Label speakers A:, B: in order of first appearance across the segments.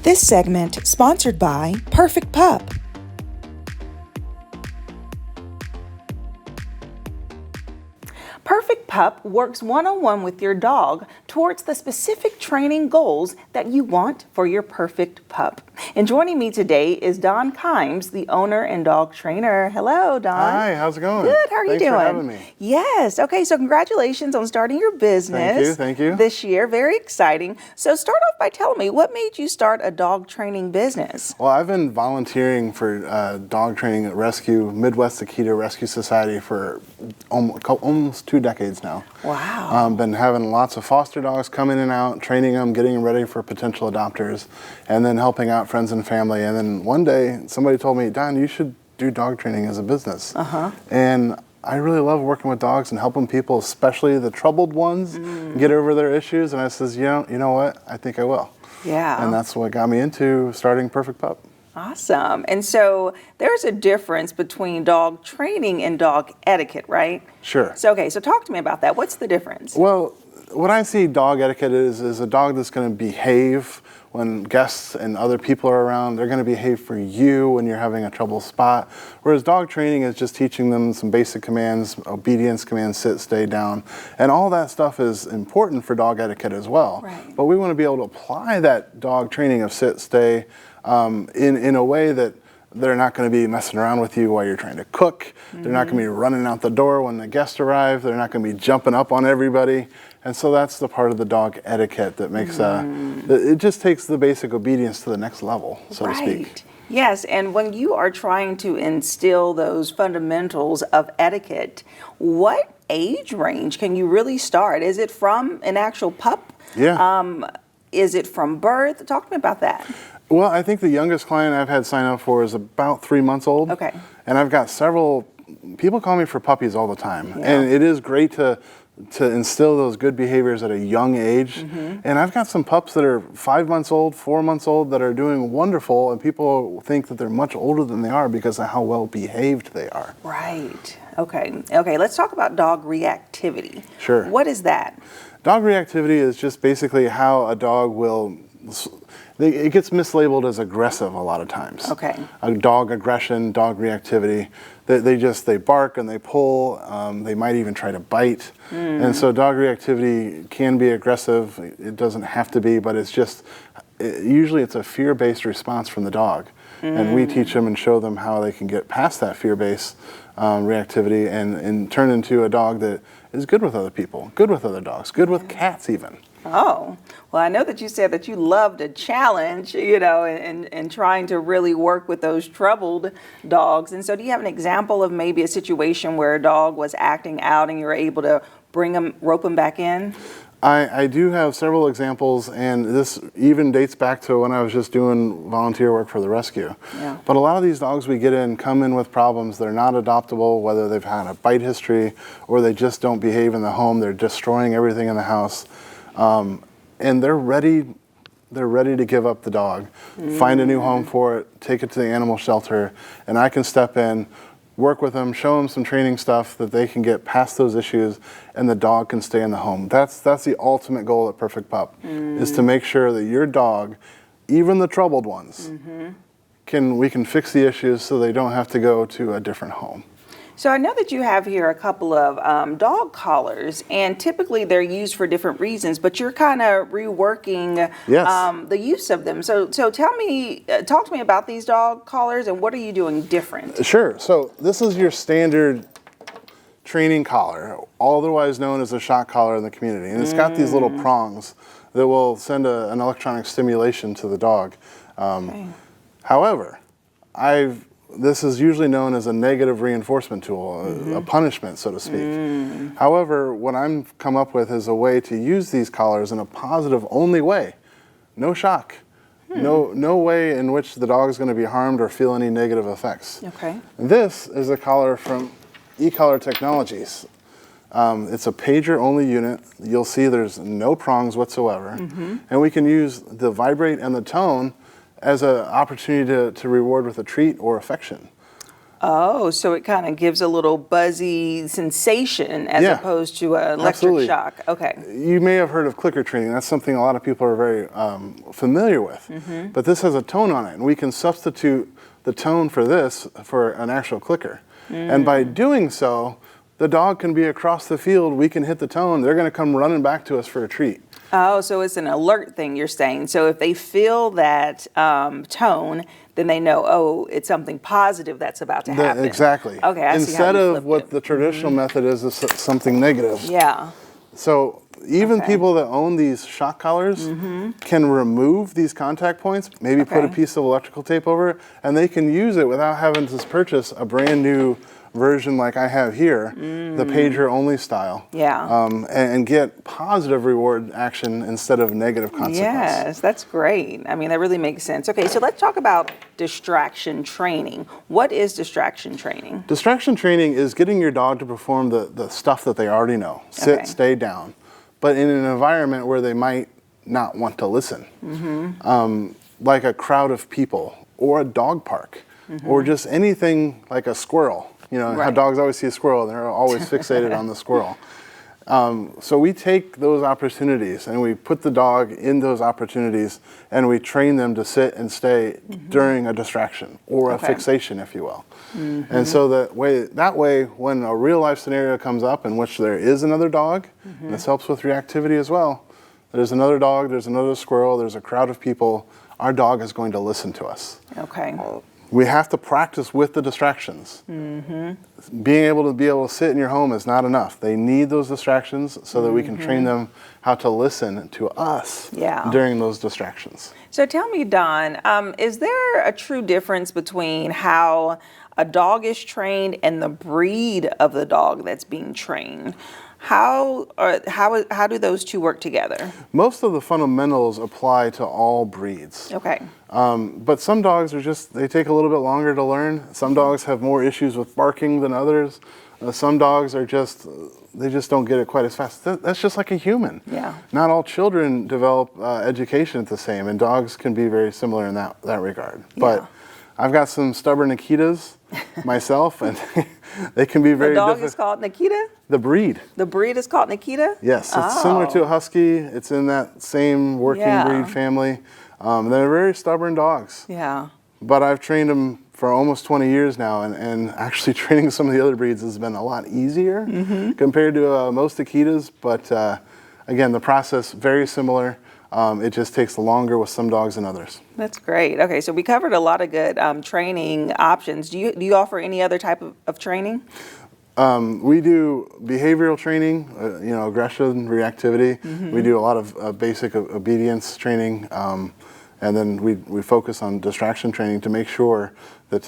A: This segment sponsored by Perfect Pup. Perfect Pup works one-on-one with your dog towards the specific training goals that you want for your perfect pup. And joining me today is Don Kimes, the owner and dog trainer. Hello, Don.
B: Hi, how's it going?
A: Good, how are you doing?
B: Thanks for having me.
A: Yes, okay, so congratulations on starting your business.
B: Thank you.
A: This year, very exciting. So start off by telling me, what made you start a dog training business?
B: Well, I've been volunteering for dog training at Midwest Akita Rescue Society for almost 2 decades now.
A: Wow.
B: Been having lots of foster dogs come in and out, training them, getting them ready for potential adopters, and then helping out friends and family. And then one day, somebody told me, Don, you should do dog training as a business. And I really love working with dogs and helping people, especially the troubled ones, get over their issues. And I says, you know what? I think I will.
A: Yeah.
B: And that's what got me into starting Perfect Pup.
A: Awesome. And so there's a difference between dog training and dog etiquette, right?
B: Sure.
A: So, okay, so talk to me about that. What's the difference?
B: Well, what I see dog etiquette is a dog that's going to behave when guests and other people are around. They're going to behave for you when you're having a trouble spot. Whereas dog training is just teaching them some basic commands, obedience commands, sit, stay, down. And all that stuff is important for dog etiquette as well.
A: Right.
B: But we want to be able to apply that dog training of sit, stay in a way that they're not going to be messing around with you while you're trying to cook. They're not going to be running out the door when the guests arrive. They're not going to be jumping up on everybody. And so that's the part of the dog etiquette that makes, it just takes the basic obedience to the next level, so to speak.
A: Yes, and when you are trying to instill those fundamentals of etiquette, what age range can you really start? Is it from an actual pup?
B: Yeah.
A: Is it from birth? Talk to me about that.
B: Well, I think the youngest client I've had sign up for is about 3 months old.
A: Okay.
B: And I've got several people call me for puppies all the time.
A: Yeah.
B: And it is great to instill those good behaviors at a young age. And I've got some pups that are 5 months old, 4 months old that are doing wonderful, and people think that they're much older than they are because of how well behaved they are.
A: Right. Okay. Okay, let's talk about dog reactivity.
B: Sure.
A: What is that?
B: Dog reactivity is just basically how a dog will, it gets mislabeled as aggressive a lot of times.
A: Okay.
B: A dog aggression, dog reactivity. They bark and they pull. They might even try to bite. And so dog reactivity can be aggressive. It doesn't have to be, but it's just, usually it's a fear-based response from the dog. And we teach them and show them how they can get past that fear-based reactivity and turn into a dog that is good with other people, good with other dogs, good with cats even.
A: Oh, well, I know that you said that you loved a challenge, and trying to really work with those troubled dogs. And so do you have an example of maybe a situation where a dog was acting out and you were able to rope him back in?
B: I do have several examples, and this even dates back to when I was just doing volunteer work for the rescue.
A: Yeah.
B: But a lot of these dogs we get in come in with problems. They're not adoptable, whether they've had a bite history or they just don't behave in the home. They're destroying everything in the house. And they're ready to give up the dog, find a new home for it, take it to the animal shelter, and I can step in, work with them, show them some training stuff that they can get past those issues, and the dog can stay in the home. That's the ultimate goal at Perfect Pup, is to make sure that your dog, even the troubled ones, we can fix the issues so they don't have to go to a different home.
A: So I know that you have here a couple of dog collars, and typically they're used for different reasons, but you're kind of reworking the use of them. So talk to me about these dog collars and what are you doing different?
B: Sure. So this is your standard training collar, otherwise known as a shock collar in the community. And it's got these little prongs that will send an electronic stimulation to the dog. However, this is usually known as a negative reinforcement tool, a punishment, so to speak. However, what I've come up with is a way to use these collars in a positive only way. No shock. No way in which the dog is going to be harmed or feel any negative effects.
A: Okay.
B: This is a collar from eCollar Technologies. It's a pager only unit. You'll see there's no prongs whatsoever. And we can use the vibrate and the tone as an opportunity to reward with a treat or affection.
A: Oh, so it kind of gives a little buzzy sensation as opposed to an electric
B: Absolutely.
A: shock. Okay.
B: You may have heard of clicker training. That's something a lot of people are very familiar with. But this has a tone on it, and we can substitute the tone for this for an actual clicker. And by doing so, the dog can be across the field. We can hit the tone. They're going to come running back to us for a treat.
A: Oh, so it's an alert thing you're saying. So if they feel that tone, then they know, oh, it's something positive that's about to happen.
B: Exactly.
A: Okay, I see how
B: Instead
A: you
B: of
A: flipped
B: what
A: it.
B: the traditional method is something negative.
A: Yeah.
B: So even
A: Okay.
B: people that own these shock collars can remove these contact points, maybe put a
A: Okay.
B: piece of electrical tape over it, and they can use it without having to purchase a brand new version like I have here, the pager only style.
A: Yeah.
B: And get positive reward action instead of negative consequence.
A: Yes, that's great. I mean, that really makes sense. Okay, so let's talk about distraction training. What is distraction training?
B: Distraction training is getting your dog to perform the stuff that they already know. Sit,
A: Okay.
B: stay down. But in an environment where they might not want to listen. Like a crowd of people or a dog park or just anything like a squirrel. You know, how
A: Right.
B: dogs always see a squirrel and they're always fixated on the squirrel. So we take those opportunities and we put the dog in those opportunities and we train them to sit and stay during a distraction or a
A: Okay.
B: fixation, if you will. And so that way, when a real life scenario comes up in which there is another dog, and this helps with reactivity as well, there's another dog, there's another squirrel, there's a crowd of people, our dog is going to listen to us.
A: Okay.
B: We have to practice with the distractions. Being able to sit in your home is not enough. They need those distractions so that we can train them how to listen to us during those distractions.
A: So tell me, Don, is there a true difference between how a dog is trained and the breed of the dog that's being trained? How do those two work together?
B: Most of the fundamentals apply to all breeds.
A: Okay.
B: But some dogs they take a little bit longer to learn. Some dogs have more issues with barking than others. Some dogs they just don't get it quite as fast. That's just like a human.
A: Yeah.
B: Not all children develop education at the same, and dogs can be very similar in that regard. But I've got some stubborn Akitas myself, and they can be very
A: The dog
B: difficult.
A: is called Nikita?
B: The breed.
A: The breed is called Nikita?
B: Yes, it's similar to a husky. It's in that same working breed family. They're very stubborn dogs.
A: Yeah.
B: But I've trained them for almost 20 years now, and actually training some of the other breeds has been a lot easier compared to most Akitas. But again, the process very similar. It just takes longer with some dogs than others.
A: That's great. Okay, so we covered a lot of good training options. Do you offer any other type of training?
B: We do behavioral training, aggression, reactivity. We do a lot of basic obedience training, and then we focus on distraction training to make sure that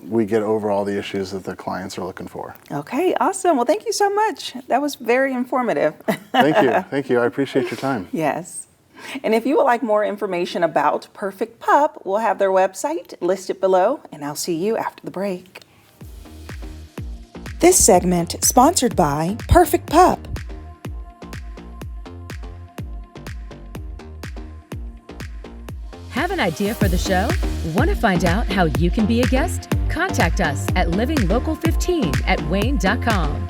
B: we get over all the issues that the clients are looking for.
A: Okay, awesome. Well, thank you so much. That was very informative.
B: Thank you. Thank you. I appreciate your time.
A: Yes. And if you would like more information about Perfect Pup, we'll have their website listed below, and I'll see you after the break. This segment sponsored by Perfect Pup.
C: Have an idea for the show? Want to find out how you can be a guest? Contact us at livinglocal15@wayne.com.